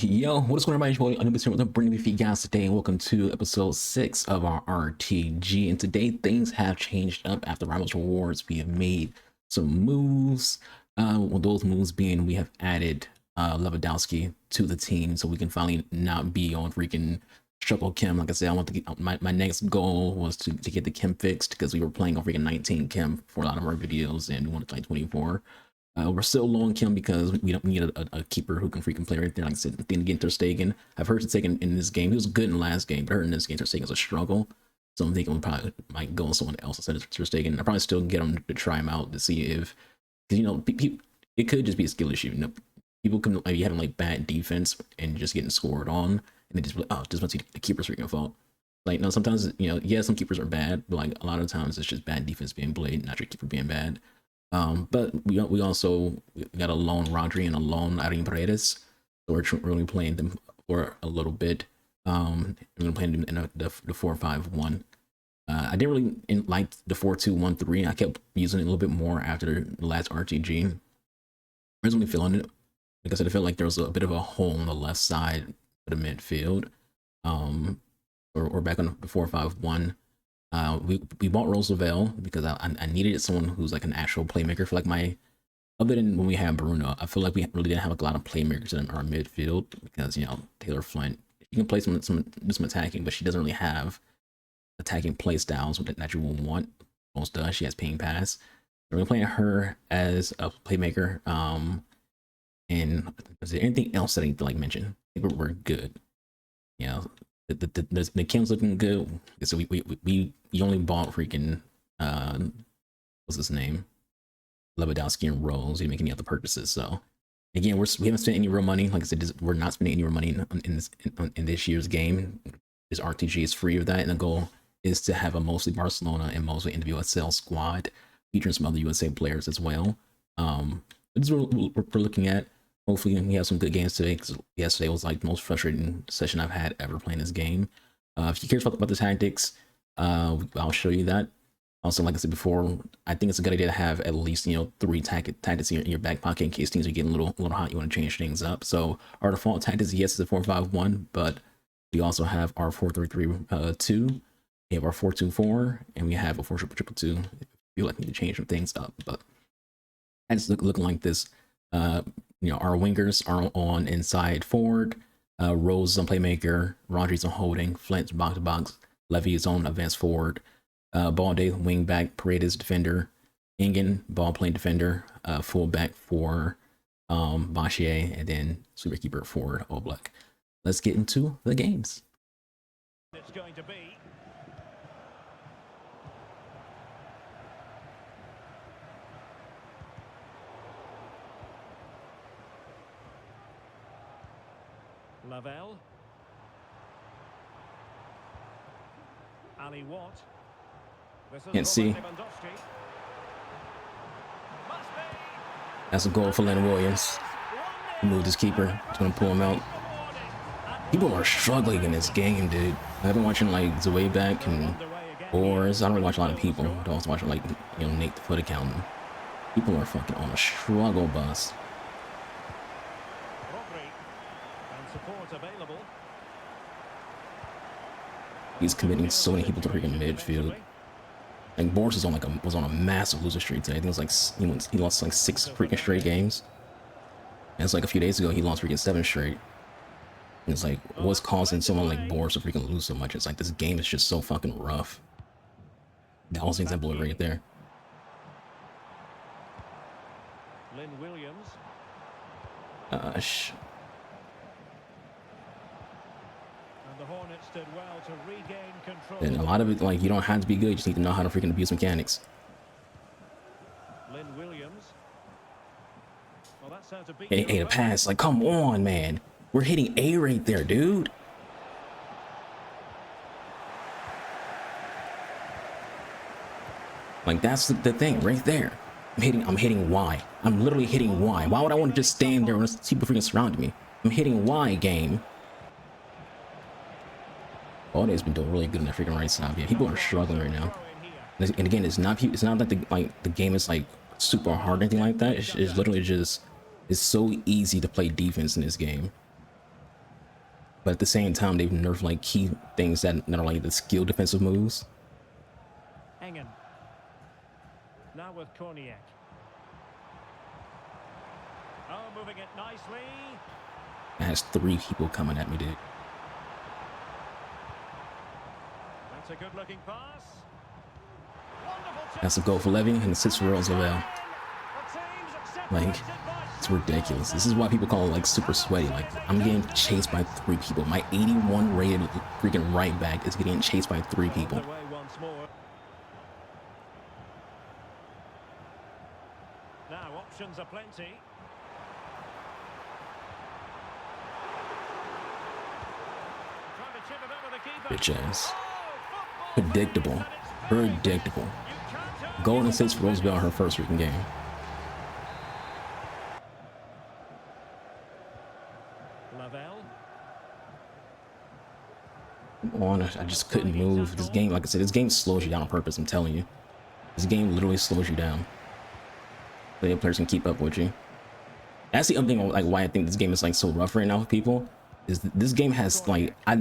Yo, what is going on, everybody? Anubis here with a brand new for you guys today, and welcome to episode 6 of our RTG. And today, things have changed up after Rivals Rewards. We have made some moves. Well, those moves being, we have added Lewandowski to the team, so we can finally not be on freaking struggle Kim. Like I said, I want to get my next goal was to get the Kim fixed because we were playing on freaking 19 Kim for a lot of our videos, and we wanted to play 24. We're still low on Kim because we don't need a keeper who can freaking play right there. Like I said, then again, Ter Stegen. I've heard Ter Stegen in this game. He was good in the last game, but I heard in this game Ter Stegen is a struggle. So I'm thinking we probably might go on someone else instead of Ter Stegen. I probably still get him to try him out to see if, because it could just be a skill issue. People can be having like bad defense and just getting scored on, and they just must be the keeper's freaking fault. Like no, sometimes yeah, some keepers are bad, but like a lot of times it's just bad defense being played, not your keeper being bad. But we also got a lone Rodri and a lone Arin Paredes, so we're really playing them for a little bit. We're gonna play them in the 4-5-1. I didn't really like the 4-2-1-3. I kept using it a little bit more after the last RTG. I was only feeling it because I felt like there was a bit of a hole on the left side of the midfield. We're back on the 4-5-1. We bought Roosevelt because I needed someone who's like an actual playmaker for like other than when we had Bruno. I feel like we really didn't have a lot of playmakers in our midfield because Taylor Flint, she can play some attacking, but she doesn't really have attacking play styles that you will want. Most does. She has ping pass. So we're playing her as a playmaker. And is there anything else that I need to like mention? I think we're good. The Kim's looking good. So we only bought freaking what's his name, Lewandowski and Rose. We didn't make any other purchases. So again, we haven't spent any real money. Like I said, we're not spending any real money in this year's game. This RTG is free of that, and the goal is to have a mostly Barcelona and mostly NWSL squad featuring some other USA players as well. This is what we're looking at. Hopefully we have some good games today, because yesterday was like the most frustrating session I've had ever playing this game. If you care about the tactics, I'll show you that. Also, like I said before, I think it's a good idea to have at least 3 tactics in your back pocket in case things are getting a little hot. You want to change things up. So our default tactics, yes, is a 4-5-1, but we also have our 4-3-3-2. We have our 4-2-4, and we have a 4-2-2-2. If you feel like we need to change some things up, but it's looking like this. Our wingers are on inside forward. Rose is on playmaker. Rodri's on holding. Flint's box to box. Levy is on advanced forward. Balde wing back. Paredes defender. Ingen ball playing defender. Full back for Bachier, and then super keeper forward Oblak. Let's get into the games. It's going to be Lavelle, Ali Watt. Can't see. That's a goal for Len Williams. He moved his keeper. He's gonna pull him out. People are struggling in this game, dude. I've been watching like Zwayback and Boars. I don't really watch a lot of people. I also watch like Nate the Foot Accountant. People are fucking on a struggle bus. He's committing so many people to freaking midfield. Like Boris was on a massive loser streak today. I think it was like he lost like 6 freaking straight games. And it's like a few days ago he lost freaking 7 straight. And it's like, what's causing someone like Boris to freaking lose so much? It's like this game is just so fucking rough. That was an example right there. Lynn Williams. Gosh. The Hornets did well to regain control. And a lot of it, like, you don't have to be good. You just need to know how to freaking abuse mechanics. Lynn Williams. Well, that's how to beat Hey, the pass. Like, come on, man. We're hitting A right there, dude. Like, that's the thing right there. I'm hitting Y. I'm literally hitting Y. Why would I want to just stand there when people freaking surround me? I'm hitting Y, game. Balde's been doing really good in that freaking right side. Yeah, people are struggling right now. And again, it's not that the game is like super hard or anything like that. It's literally just, it's so easy to play defense in this game. but at the same time they've nerfed like key things that are like the skill defensive moves. Engen. Now with Korniak. Oh, moving it nicely. It has 3 people coming at me, dude. That's a good-looking pass. Wonderful. That's a goal for Levy and 6 for Roosevelt. Like, it's ridiculous. This is why people call it like super sweaty. Like, I'm getting chased by 3 people. My 81 rated freaking right back is getting chased by 3 people. Now options are plenty. Bitch ass. Predictable. Predictable. Golden 6 for Roosevelt her first freaking game. Come on, I just couldn't move. This game, like I said, this game slows you down on purpose, I'm telling you. This game literally slows you down. The players can keep up with you. That's the other thing, like, why I think this game is like so rough right now for people. Is this game has like, I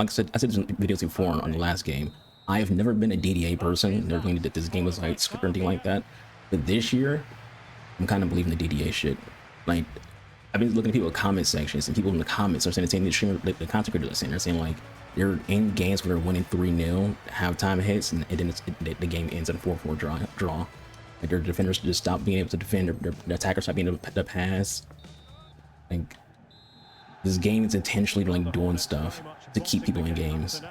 said this in videos before on the last game. I've never been a DDA person, never believed that this game was like script or anything like that. But this year, I'm kind of believing the DDA shit. Like, I've been looking at people in comment sections, and people in the comments are saying the same thing the content creators are saying. They're saying like they're in games where they're winning 3-0, halftime hits, and then the game ends in a 4-4 draw. Like, their defenders just stop being able to defend, their attackers stop being able to pass. Like, this game is intentionally like doing stuff to keep people in games.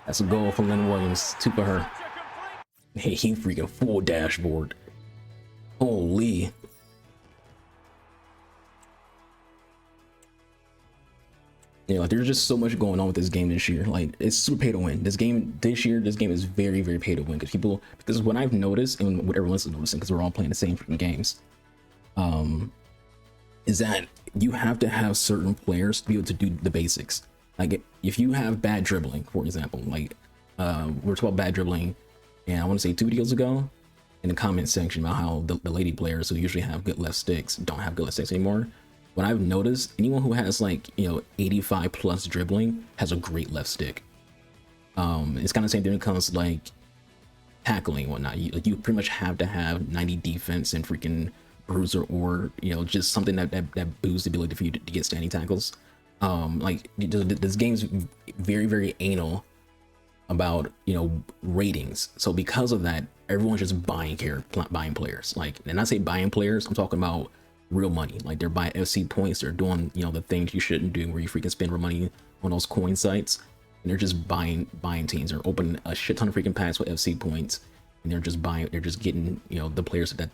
That's a goal for Lynn Williams. 2 for her. Hey, he freaking full dashboard. Holy. You know, like, there's just so much going on with this game this year. Like, it's super pay to win. This game is very, very pay to win, because what I've noticed, and what everyone's noticing, because we're all playing the same freaking games, is that you have to have certain players to be able to do the basics. Like, if you have bad dribbling, for example, like, we were talking about bad dribbling, and I want to say 2 videos ago, in the comment section, about how the lady players who usually have good left sticks don't have good left sticks anymore. What I've noticed, anyone who has like, you know, 85 plus dribbling has a great left stick. It's kind of the same thing when it comes to like tackling and whatnot. You pretty much have to have 90 defense and freaking bruiser, or, you know, just something that boosts the ability for you to get standing tackles. Like, this game's very, very anal about, you know, ratings. So because of that, everyone's just buying players. Like, and I say buying players, I'm talking about real money. Like, they're buying FC points, they're doing, you know, the things you shouldn't do, where you freaking spend real money on those coin sites, and they're just buying teams. They're opening a shit ton of freaking packs with FC points, and they're just getting, you know, the players that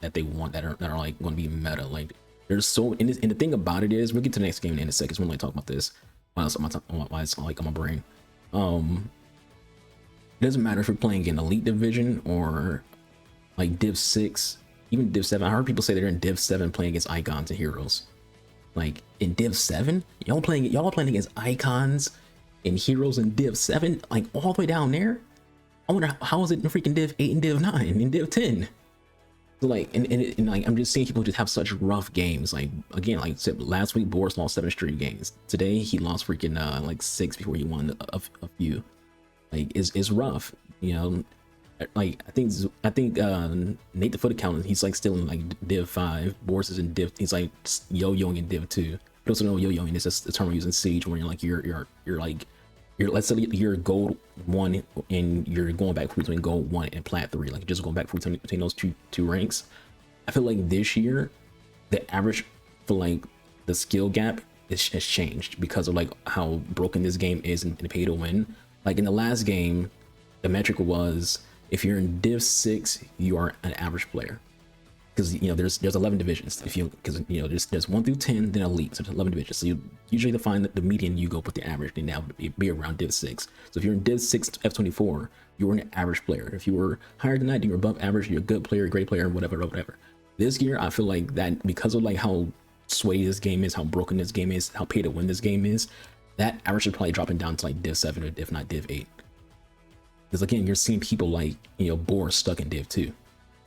they want, that are like going to be meta. Like, there's so, and the thing about it is, we'll get to the next game in a second, so we're going to talk about this why it's like on my brain. It doesn't matter if you're playing in Elite Division or like Div 6, even Div 7. I heard people say they're in Div 7 playing against icons and heroes. Like, in Div 7, y'all playing against icons and heroes in Div 7, like all the way down there. I wonder how is it in freaking Div 8 and Div 9 and Div 10. So like, and like, I'm just seeing people just have such rough games. Like, again, like I said, last week Boris lost 7 straight games. Today he lost freaking like 6 before he won a few. Like, it's rough, you know. Like, I think Nate the Foot Accountant, he's like still in like Div 5. Boris is in Div, he's like yo-yoing in Div 2. But also know yo-yoing is just the term we use in Siege, where you're like let's say you're gold 1 and you're going back between gold 1 and plat 3, like just going back between those two ranks. I feel like this year the average for like the skill gap has changed because of like how broken this game is in the pay to win. Like, in the last game, the metric was, if you're in Div 6, you are an average player, because, you know, there's 11 divisions. Because you know, there's 1 through 10, then Elite, so there's 11 divisions. So you usually define the median, you go with the average, and that would be around Div 6. So if you're in Div 6 F24, you were an average player. If you were higher than that, you're above average, you're a good player, great player, whatever. This year, I feel like that, because of like how sweaty this game is, how broken this game is, how pay to win this game is, that average is probably dropping down to like Div 7 or if not Div 8. Because again, you're seeing people like, you know, Boris stuck in Div 2.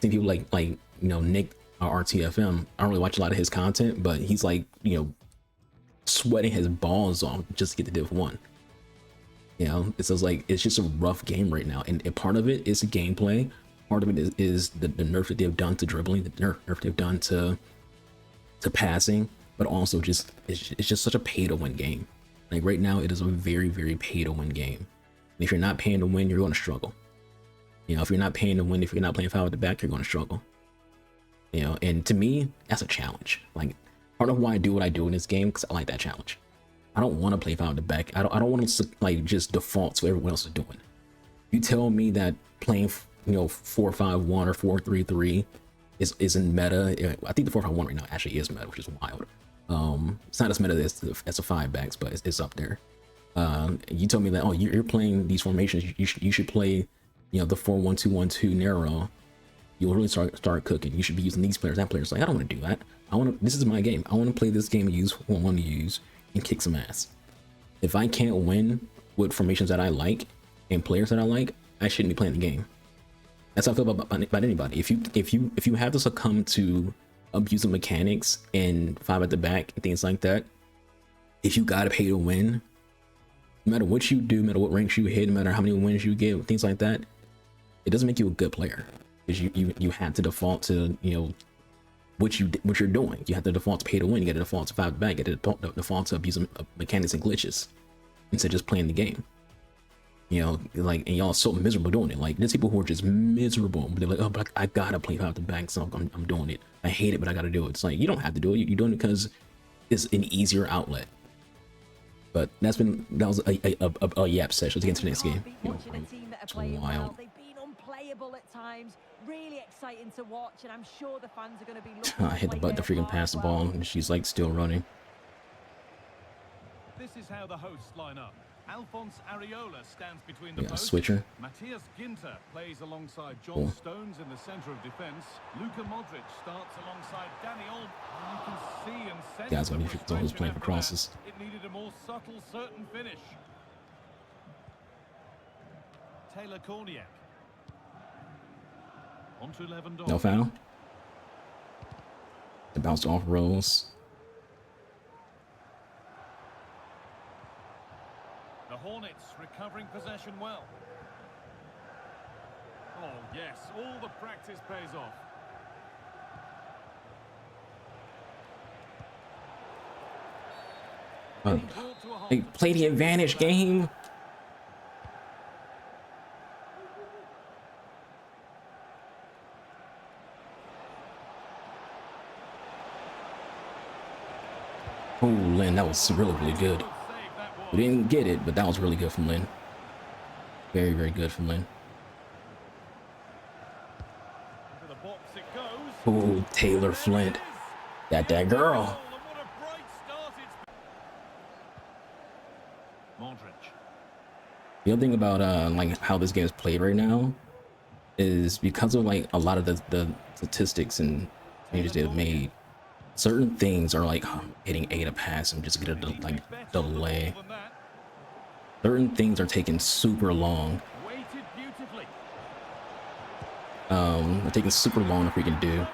Seeing people like, you know, Nick RTFM. I don't really watch a lot of his content, but he's like, you know, sweating his balls off just to get the Div 1. You know, it's just like, it's just a rough game right now. And part of it is the gameplay. Part of it is the nerf that they've done to dribbling, the nerf they've done to passing, but also just, it's just such a pay to win game. Like right now, it is a very, very pay to win game. And if you're not paying to win, you're going to struggle. You know, if you're not paying to win, if you're not playing foul at the back, you're going to struggle. You know, and to me, that's a challenge. Like, part of why I do what I do in this game, because I like that challenge. I don't want to play foul at the back. I don't want to like just default to what everyone else is doing. You tell me that playing, you know, 4-5-1 or 4-3-3 isn't meta. I think the 4-5-1 right now actually is meta, which is wild. It's not as meta as the 5 backs, but it's up there. You told me that, oh, you're playing these formations, you should play, you know, the 4-1-2-1-2 narrow. You'll really start cooking. You should be using these players, that players. Like, I don't want to do that. This is my game. I want to play this game and use what I want to use and kick some ass. If I can't win with formations that I like and players that I like, I shouldn't be playing the game. That's how I feel about anybody. If you have to succumb to abusing mechanics and 5 at the back and things like that, if you gotta pay to win, no matter what you do, no matter what ranks you hit, no matter how many wins you get, things like that, it doesn't make you a good player. Because you have to default to, you know, what you're doing. You have to default to pay to win. You got to default to 5 at the back. You got to default to abusing mechanics and glitches instead of just playing the game. You know, like, and y'all are so miserable doing it. Like, there's people who are just miserable, but they're like, oh, but I gotta play 5 at the back, so I'm doing it. I hate it, but I gotta do it. It's like, you don't have to do it. You're doing it because it's an easier outlet. But that was a yap session. Let's get into the next game. You know, it's wild. They've been unplayable at times. Really exciting to watch, and I'm sure the fans are going to be looking. I hit the button to freaking pass the ball, and she's like still running. This is how the hosts line up. Alphonse Areola stands between the posts. Switcher. Matthias Ginter plays alongside John Stones in the center of defense. Luka Modric starts alongside Danny Olmo. You can see and sense Guys, when he's always playing for crosses. It needed a more subtle, certain finish. Taylor Korniak. On to Lewandowski. No foul. It bounced off Rose. The Hornets recovering possession well. Oh yes, all the practice pays off. They play the advantage game. Oh, Lynn, that was really, really good. We didn't get it, but that was really good from Lynn. Very, very good from Lynn. Oh, Taylor Flint. That girl. The other thing about like how this game is played right now is because of like a lot of the statistics and changes they've made. Certain things are like hitting A to pass and just get a delay. Certain things are taking super long. They're taking super long to freaking do,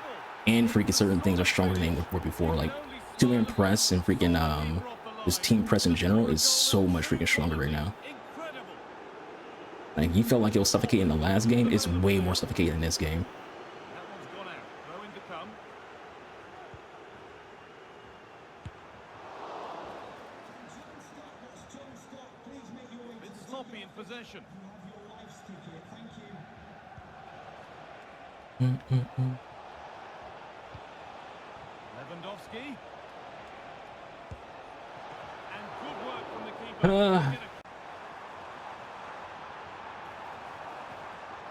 and freaking certain things are stronger than they were before. Like 2-man press and freaking this team press in general is so much freaking stronger right now. Like, you felt like it was suffocating in the last game, it's way more suffocating in this game. Possession. Lewandowski. And good work from the keeper.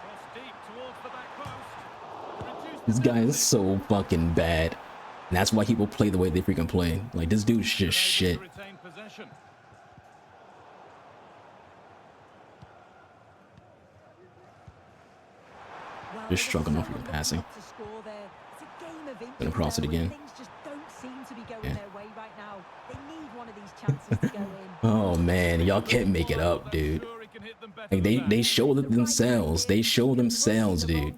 Cross deep towards the back post. This guy is so fucking bad. And that's why people play the way they freaking play. Like, this dude's just shit. Just struggling off your passing. Gonna cross it again. Yeah. Oh man, y'all can't make it up, dude. Like they show it themselves. They show themselves, dude.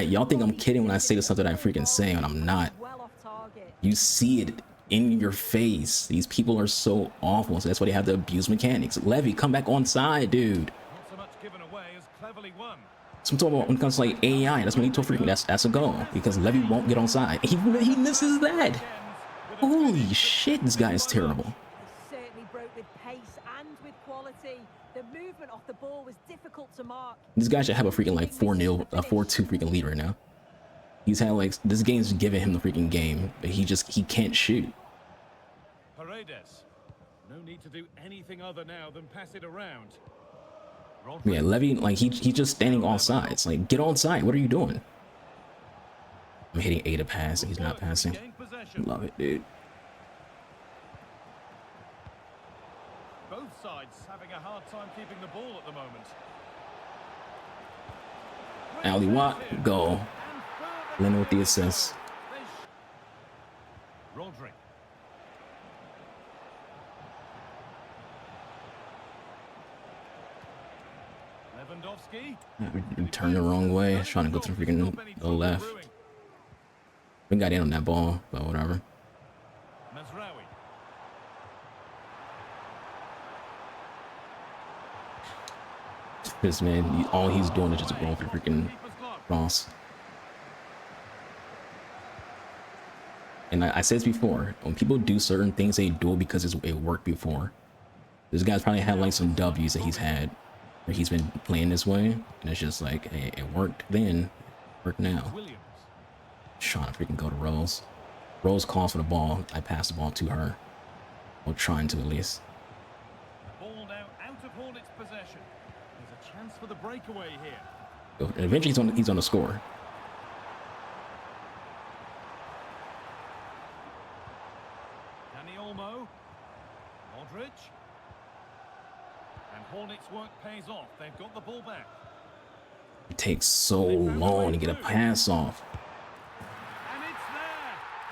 Y'all think I'm kidding when I say the stuff that I'm freaking saying, and I'm not. Well off target. You see it in your face. These people are so awful, so that's why they have to abuse mechanics. Levy, come back on side, dude. Not so much given away as cleverly won. So I'm talking about when it comes to like AI, that's when he told freaking that's a goal, because Levy won't get on side. He misses that. Holy shit, this guy is terrible. They certainly broke with pace and with quality. The movement off the ball was difficult to mark. This guy should have a freaking like 4-0, a 4-2 freaking lead right now. He's had like, this game's giving him the freaking game, but he can't shoot. Paredes. No need to do anything other now than pass it around. Yeah, Levy, like he's just standing off sides. Like, get on side. What are you doing? I'm hitting A to pass, and he's not passing. Love it, dude. Both sides having a hard time keeping the ball at the moment. Ali Watt, go. Lynn with the assist. Rodri. Lewandowski. Turn the wrong way, trying to go to the freaking the left. We got in on that ball, but whatever. Mazraoui. This man, all he's doing is just going for freaking cross. And I said this before, when people do certain things, they do it because it worked before. This guy's probably had like some W's that he's had where he's been playing this way, and it's just like, hey, it worked then, it worked now. Williams. Trying to freaking go to Rose. Rose calls for the ball. I pass the ball to her. Or trying to, at least. Ball now out of Hornets' possession. There's a chance for the breakaway here. And eventually he's on the score. Dani Olmo. Modric. And Hornets' work pays off. They've got the ball back. It takes so long to get a pass off. And it's there.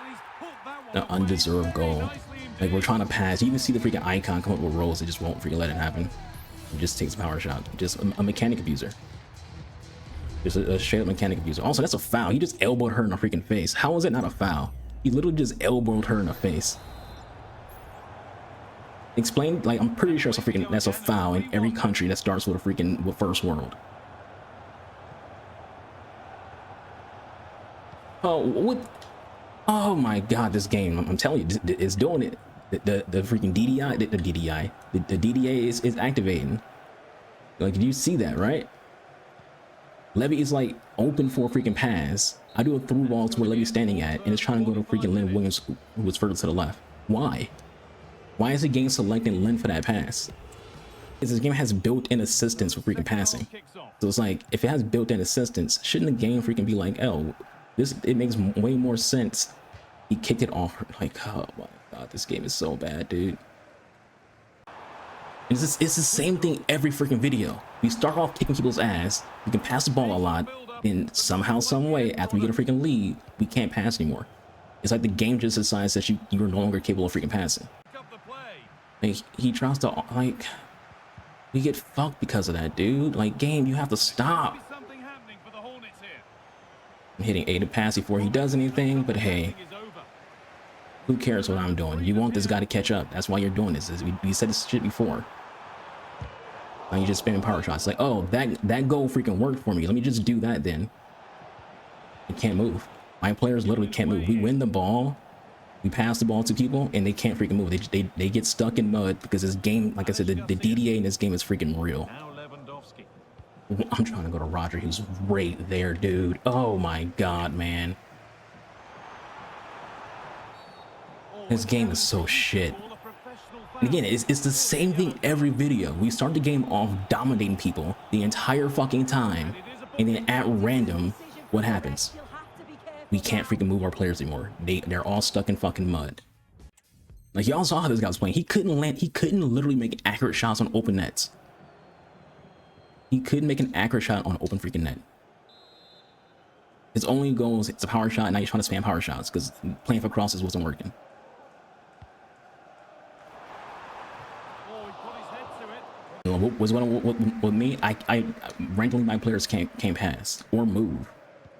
And he's put that one An away undeserved very goal. nicely Like, indeed. we're trying to pass. You can see the freaking icon come up with Rose. It just won't freaking let it happen. It just takes a power shot. Just a mechanic abuser. Just a straight up mechanic abuser. Also, that's a foul. He just elbowed her in the freaking face. How is it not a foul? He literally just elbowed her in the face. Explain, like, I'm pretty sure that's a foul in every country that starts with a freaking first world. Oh, what? Oh my god, this game, I'm telling you, it's doing it. The freaking DDI, the DDA is activating. Like, do you see that, right? Levy is like open for a freaking pass. I do a through ball to where Levy's standing at, and it's trying to go to freaking Lynn Williams, who was further to the left. Why? Why is the game selecting Lynn for that pass? Because this game has built-in assistance for freaking passing. So it's like, if it has built-in assistance, shouldn't the game freaking be like, oh, it makes way more sense. He kicked it off. Like, oh my god, this game is so bad, dude. It's the same thing every freaking video. We start off kicking people's ass, we can pass the ball a lot, and somehow, some way, after we get a freaking lead, we can't pass anymore. It's like the game just decides that you're no longer capable of freaking passing. Like, he tries to, like, we get fucked because of that, dude. Like, game, you have to stop. I'm hitting A to pass before he does anything, but hey, who cares what I'm doing? You want this guy to catch up. That's why you're doing this. We said this shit before. Now you're just spamming power shots. Like, oh, that goal freaking worked for me. Let me just do that then. It can't move. My players literally can't move. We win the ball, we pass the ball to people, and they can't freaking move. They get stuck in mud because this game, like I said, the DDA in this game is freaking real. I'm trying to go to Roger. He was right there, dude. Oh my god, man. This game is so shit. And again, it's the same thing every video. We start the game off dominating people the entire fucking time, and then at random, what happens? We can't freaking move our players anymore. They're all stuck in fucking mud. Like, y'all saw how this guy was playing. He couldn't literally make accurate shots on open nets. He couldn't make an accurate shot on open freaking net. His only goal is it's a power shot, and now he's trying to spam power shots because playing for crosses wasn't working. What was what with me? I randomly my players can't pass or move.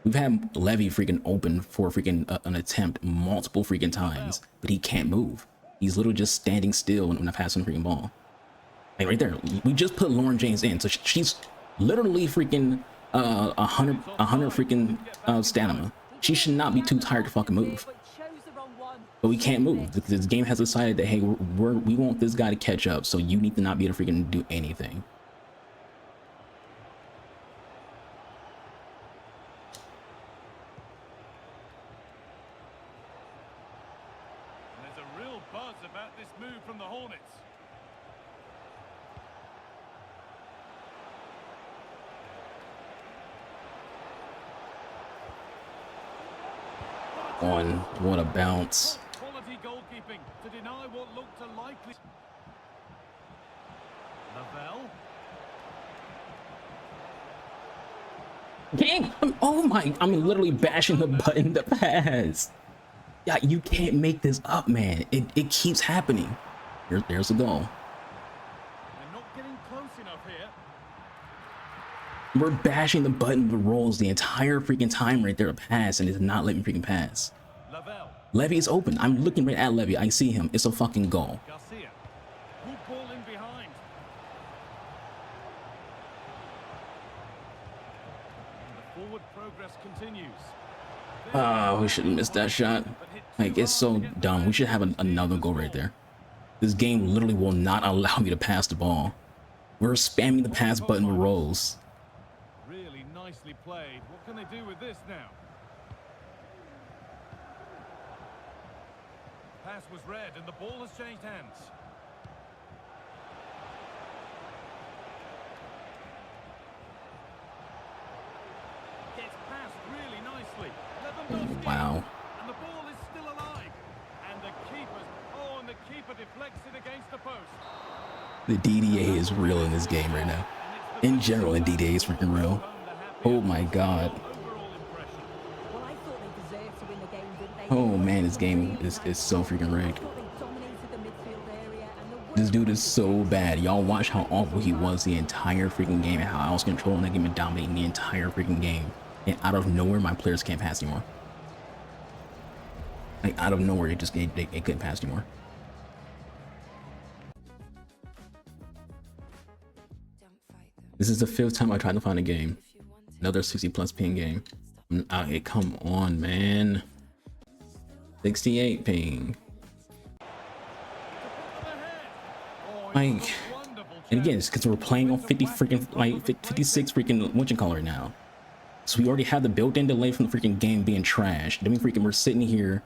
We've had Levy freaking open for freaking an attempt multiple freaking times, but he can't move. He's literally just standing still when I pass him the freaking ball. Like right there, we just put Lauren James in, so she's literally freaking 100 freaking stamina. She should not be too tired to fucking move. But we can't move. This game has decided that, hey, we want this guy to catch up, so you need to not be able to freaking do anything. There's a real buzz about this move from the Hornets. On what a bounce. Quality goalkeeping to deny what looked a likely. Lavelle. Dang, oh my, I'm literally bashing the button to pass. Yeah, you can't make this up, man. It keeps happening. There's a goal. They're not getting close enough here. We're bashing the button with rolls the entire freaking time right there to pass, and it's not letting me freaking pass. Lavelle. Levy is open. I'm looking right at Levy. I see him. It's a fucking goal. Garcia. Good ball in behind. And the forward progress continues. Oh, we shouldn't miss that shot. Like, it's so dumb. We should have another goal right there. This game literally will not allow me to pass the ball. We're spamming the pass button with rolls. Really nicely played. What can they do with this now? Pass was read and the ball has changed hands. Gets passed really nicely. Lewandowski. Wow. And the ball is still alive. And the keeper deflects it against the post. The DDA is real in this game right now. In general, the DDA is freaking real. Oh my god. Oh man, this game is so freaking rigged. This dude is so bad. Y'all watch how awful he was the entire freaking game and how I was controlling that game and dominating the entire freaking game. And out of nowhere, my players can't pass anymore. Like out of nowhere, they couldn't pass anymore. This is the 5th time I tried to find a game. Another 60+ ping game. Come on, man. 68 ping. Like, and again, it's because we're playing on 56 freaking whatchamacallit right now. So we already have the built-in delay from the freaking game being trashed. Then we're sitting here.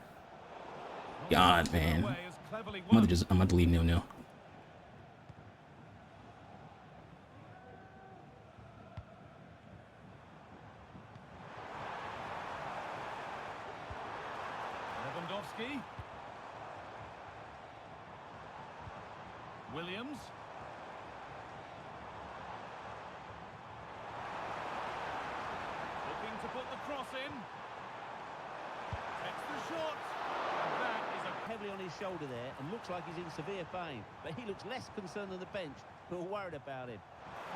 God, man. I'm about to leave 0-0. Lewandowski. Williams. Looking to put the cross in. Takes the shot. And that is a Heavily on his shoulder there and looks like he's in severe pain, but he looks less concerned than the bench who are worried about him.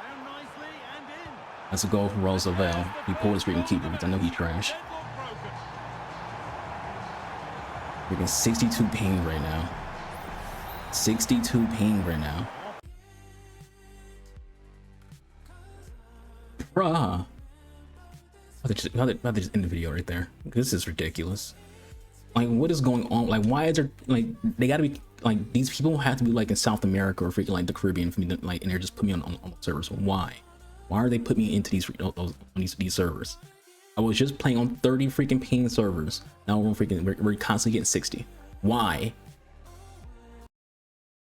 found nicely and in. That's a goal for Roosevelt. He pulled his freaking keeper, because I know he's trash. Deadlock broken. Freaking 62 ping right now. 62 ping right now. Bruh. I'll just end the video right there. This is ridiculous. Like, what is going on? Like, why is there, like, they gotta be, like, these people have to be, like, in South America or freaking, like, the Caribbean for me to, like, and they're just putting me on servers. Why? Why are they putting me into these servers? I was just playing on 30 freaking ping servers. Now we're constantly getting 60. Why?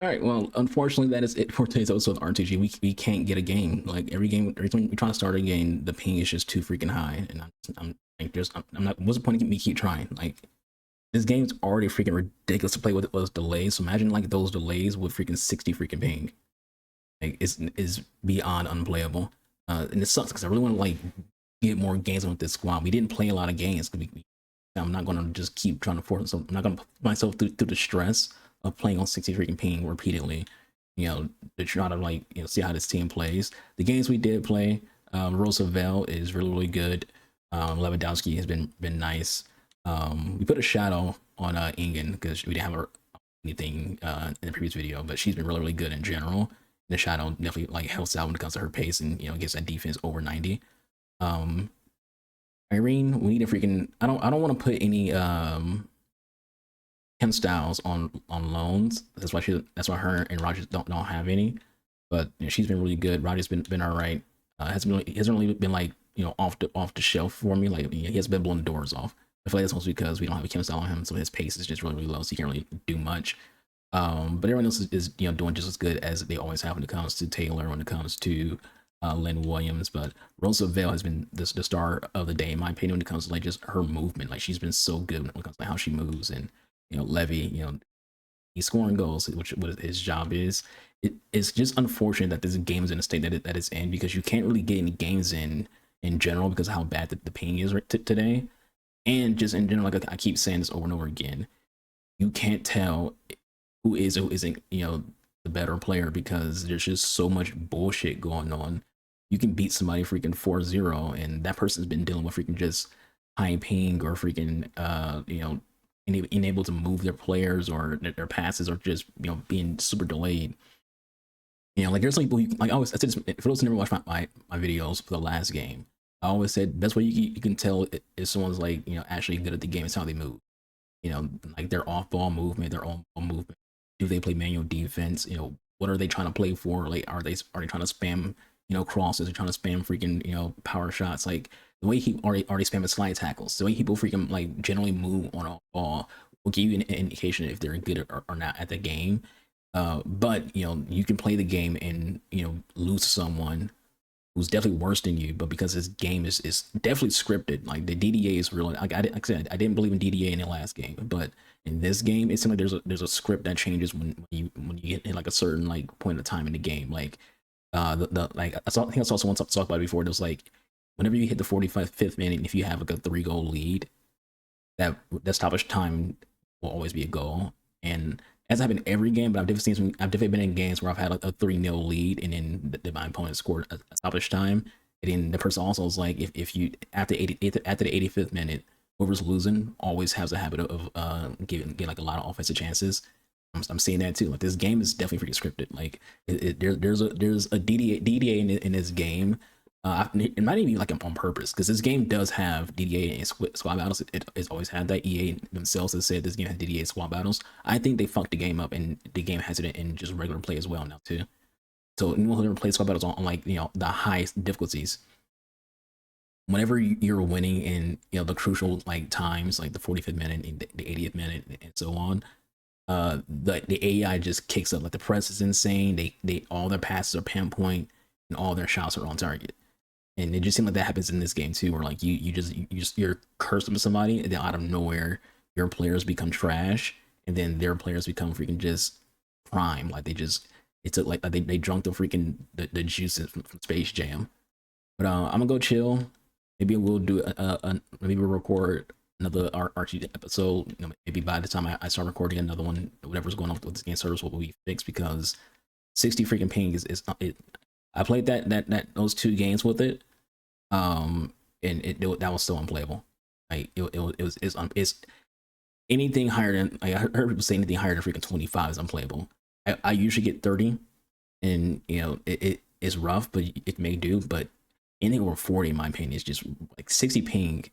All right, well, unfortunately, that is it for today's episode of RTG. We can't get a game. Like, every time we try to start a game, the ping is just too freaking high, and I'm not. What's the point of me keep trying? Like, this game's already freaking ridiculous to play with those delays. So imagine like those delays with freaking 60 freaking ping. Like, is beyond unplayable. And it sucks because I really want to like get more games with this squad. We didn't play a lot of games. I'm not going to just keep trying to force. So I'm not going to put myself through the stress of playing on 60 freaking ping repeatedly, you know, to try to like, you know, see how this team plays. The games we did play, Roosevelt is really, really good. Lewandowski has been nice. We put a shadow on Ingen because we didn't have anything in the previous video, but she's been really good in general. The shadow definitely like helps out when it comes to her pace and gets that defense over 90. Irene, we need a freaking. I don't want to put any Kim Styles on loans. That's why her and Rogers don't have any. But she's been really good. Rogers been all right. He hasn't really been like off the shelf for me. Like he has been blowing the doors off. I feel like that's mostly because we don't have a Kim Style on him, so his pace is just really low, so he can't really do much. But everyone else is doing just as good as they always have when it comes to Taylor, when it comes to Lynn Williams. But Rosa Vale has been the star of the day, in my opinion, when it comes to like just her movement. Like she's been so good when it comes to how she moves, and Levy, he's scoring goals, which what his job is. It's just unfortunate that this game is in a state that it's in, because you can't really get any games in general because of how bad the ping is today. And just in general, like I keep saying this over and over again, you can't tell who is or who isn't, the better player, because there's just so much bullshit going on. You can beat somebody freaking 4-0, and that person's been dealing with freaking just high ping or freaking, unable to move their players, or their passes, or just being super delayed. Like there's some people like I said this, for those who never watched my videos for the last game, I always said that's why you can tell if someone's like actually good at the game is how they move. Like their off ball movement, their on ball movement. Do they play manual defense? What are they trying to play for? Like are they trying to spam crosses? They're trying to spam freaking power shots. Like the way he already spamming slide tackles, the way people freaking like generally move on a ball will give you an indication if they're good or not at the game. But you can play the game and lose to someone who's definitely worse than you, but because this game is definitely scripted. Like the DDA is real. Like I said, I didn't believe in DDA in the last game, but in this game, it seems like there's a script that changes when you get in like a certain like point of time in the game. Like like I think I saw someone talk about it before. It was like whenever you hit the 45th minute, if you have like a 3-goal lead, that stoppage time will always be a goal. And as happened every game, but I've definitely been in games where I've had like a 3-0 lead, and then my opponent scored a stoppage time, and then the person also is like, if you after the 85th minute, whoever's losing always has a habit of getting like a lot of offensive chances. I'm seeing that too. Like this game is definitely pretty scripted. Like there's a DDA in this game. It might even be like on purpose, because this game does have DDA and squad battles. It's always had that. EA themselves has said this game has DDA and squad battles. I think they fucked the game up, and the game has it in just regular play as well now too. So anyone who ever plays squad battles on like the highest difficulties, whenever you're winning in the crucial like times, like the 45th minute, the 80th minute, and so on, the AI just kicks up. Like the press is insane. They all their passes are pinpoint, and all their shots are on target. And it just seems like that happens in this game too, where like you're cursed with somebody, and then out of nowhere your players become trash, and then their players become freaking just prime. Like it took like they drunk the freaking the juices from Space Jam. But I'm gonna go chill. Maybe we'll do maybe we'll record another RTG episode. Maybe by the time I start recording another one, whatever's going on with this game service will be fixed, because 60 freaking ping is it. I played those 2 games with it, and that was still unplayable. Like it's anything higher than, like, I heard people say anything higher than freaking 25 is unplayable. I usually get 30, and it is rough, but it may do. But anything over 40, in my opinion, is just like 60 ping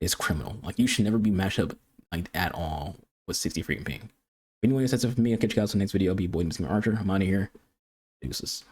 is criminal. Like you should never be matched up like at all with 60 freaking ping. Anyways, that's it for me. I'll catch you guys in the next video. I'll be your boy, Mr. Archer. I'm out of here. Deuces.